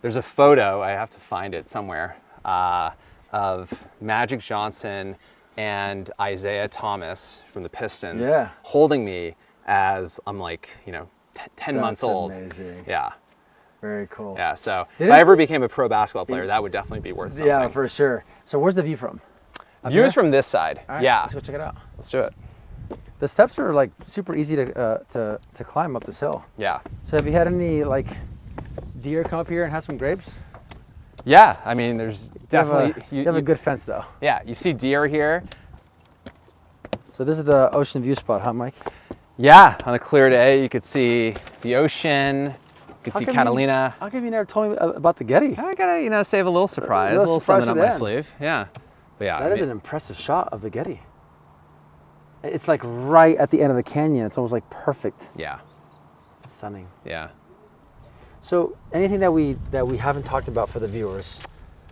there's a photo, I have to find it somewhere, of Magic Johnson and Isaiah Thomas from the Pistons holding me as I'm like 10 months old. That's amazing. Yeah. Very cool. Yeah, so if I ever became a pro basketball player, that would definitely be worth something. Yeah, for sure. So where's the view from? View is from this side. All right, yeah. let's go check it out. Let's do it. The steps are like super easy to climb up this hill. Yeah. So have you had any like deer come up here and have some grapes? Yeah, I mean, there's definitely... You have a good fence though. Yeah, you see deer here. So this is the ocean view spot, huh, Mike? Yeah, on a clear day, you could see the ocean. You could see Catalina. How come you never told me about the Getty? I gotta, save a little surprise, a little something up my sleeve. Yeah, but yeah. That is an impressive shot of the Getty. It's like right at the end of the canyon. It's almost like perfect. Yeah. Stunning. Yeah. So anything that we haven't talked about for the viewers?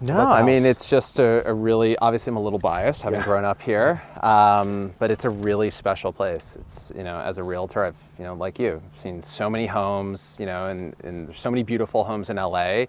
No, I mean, it's just a really, obviously I'm a little biased having grown up here, but it's a really special place. It's, as a realtor, I've, like you, I've seen so many homes, and there's so many beautiful homes in LA.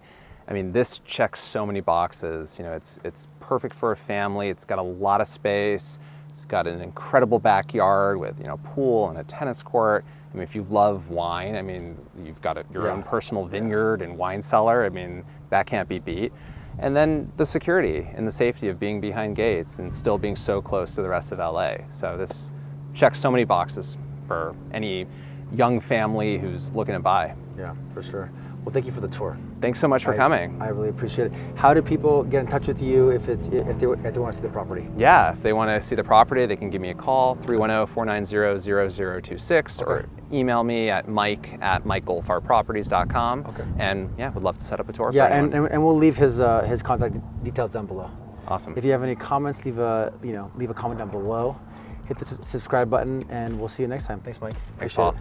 I mean, this checks so many boxes. It's perfect for a family. It's got a lot of space. It's got an incredible backyard with, pool and a tennis court. I mean, if you love wine, I mean, you've got your own personal vineyard and wine cellar. I mean, that can't be beat. And then the security and the safety of being behind gates and still being so close to the rest of LA. So this checks so many boxes for any young family who's looking to buy. Yeah, for sure. Well, thank you for the tour. Thanks so much for coming. I really appreciate it. How do people get in touch with you if they want to see the property? Yeah, if they want to see the property, they can give me a call, 310-490-0026, or email me at mike@mikegoldfarbproperties.com. Okay. And would love to set up a tour for anyone. anyone. And we'll leave his contact details down below. Awesome. If you have any comments, leave a comment down below. Hit the subscribe button, and we'll see you next time. Thanks, Mike. Thanks, Appreciate Paul. it.